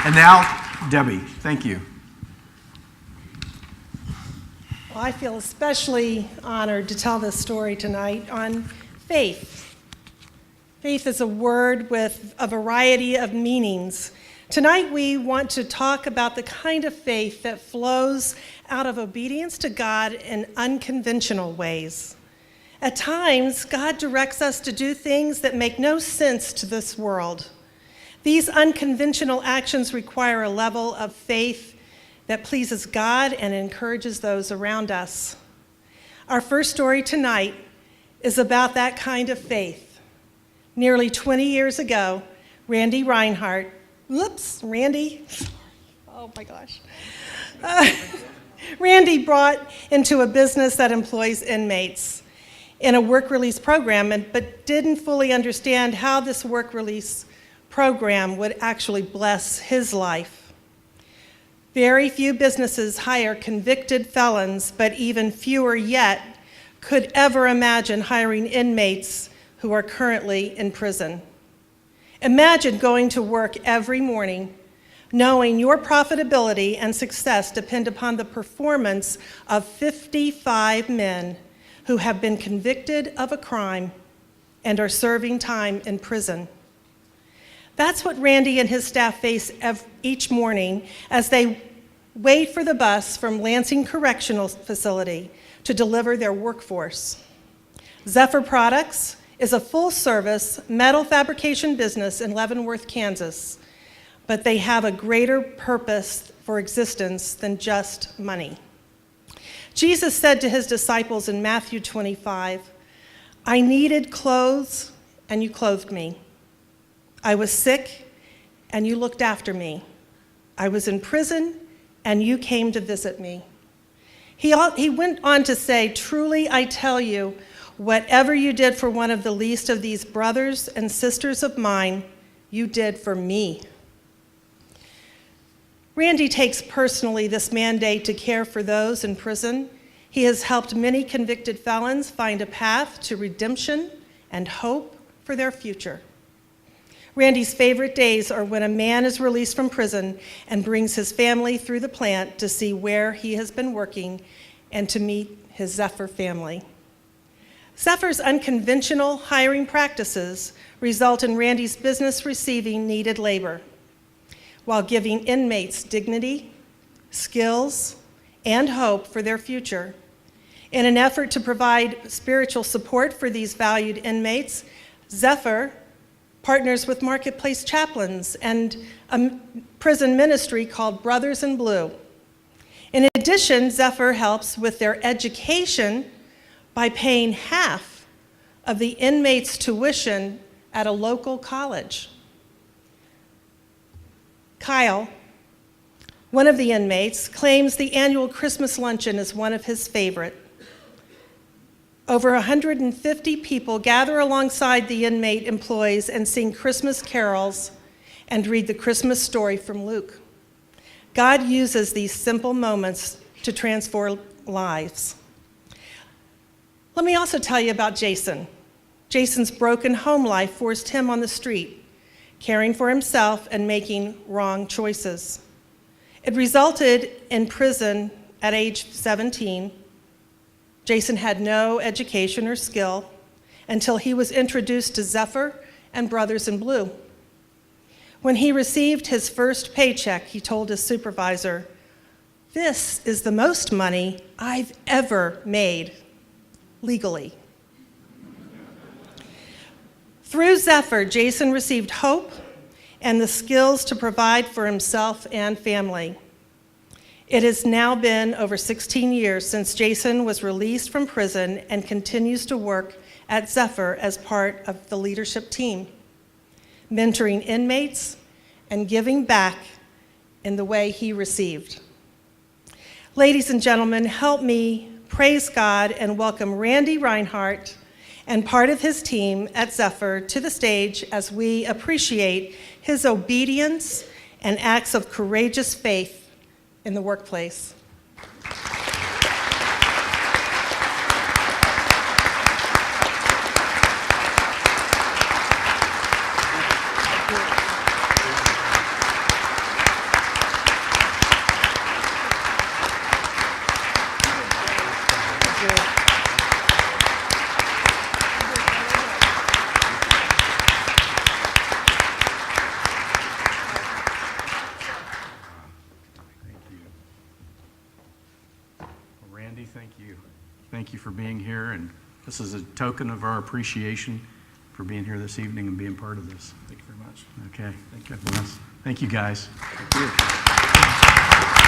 And now, Debbie, thank you. Well, I feel especially honored to tell this story tonight on faith. Faith is a word with a variety of meanings. Tonight we want to talk about the kind of faith that flows out of obedience to God in unconventional ways. At times, God directs us to do things that make no sense to this world. These unconventional actions require a level of faith that pleases God and encourages those around us. Our first story tonight is about that kind of faith. Nearly 20 years ago, Randy, oh my gosh. Randy brought into a business that employs inmates in a work release program, but didn't fully understand how this work release program would actually bless his life. Very few businesses hire convicted felons, but even fewer yet could ever imagine hiring inmates who are currently in prison. Imagine going to work every morning knowing your profitability and success depend upon the performance of 55 men who have been convicted of a crime and are serving time in prison. That's what Randy and his staff face each morning as they wait for the bus from Lansing Correctional Facility to deliver their workforce. Zephyr Products is a full-service metal fabrication business in Leavenworth, Kansas, but they have a greater purpose for existence than just money. Jesus said to his disciples in Matthew 25, "I needed clothes, and you clothed me. I was sick, and you looked after me. I was in prison, and you came to visit me." He went on to say, "Truly I tell you, whatever you did for one of the least of these brothers and sisters of mine, you did for me." Randy takes personally this mandate to care for those in prison. He has helped many convicted felons find a path to redemption and hope for their future. Randy's favorite days are when a man is released from prison and brings his family through the plant to see where he has been working and to meet his Zephyr family. Zephyr's unconventional hiring practices result in Randy's business receiving needed labor, while giving inmates dignity, skills, and hope for their future. In an effort to provide spiritual support for these valued inmates, Zephyr partners with Marketplace Chaplains and a prison ministry called Brothers in Blue. In addition, Zephyr helps with their education by paying half of the inmates' tuition at a local college. Kyle, one of the inmates, claims the annual Christmas luncheon is one of his favorite. Over 150 people gather alongside the inmate employees and sing Christmas carols and read the Christmas story from Luke. God uses these simple moments to transform lives. Let me also tell you about Jason. Jason's broken home life forced him on the street, caring for himself and making wrong choices. It resulted in prison at age 17. Jason had no education or skill until he was introduced to Zephyr and Brothers in Blue. When he received his first paycheck, he told his supervisor, "This is the most money I've ever made, legally." Through Zephyr, Jason received hope and the skills to provide for himself and family. It has now been over 16 years since Jason was released from prison and continues to work at Zephyr as part of the leadership team, mentoring inmates and giving back in the way he received. Ladies and gentlemen, help me praise God and welcome Randy Reinhardt and part of his team at Zephyr to the stage as we appreciate his obedience and acts of courageous faith in the workplace. Andy, thank you. Thank you for being here, and this is a token of our appreciation for being here this evening and being part of this. Thank you very much. Okay, thank you. Thank you, guys. Thank you.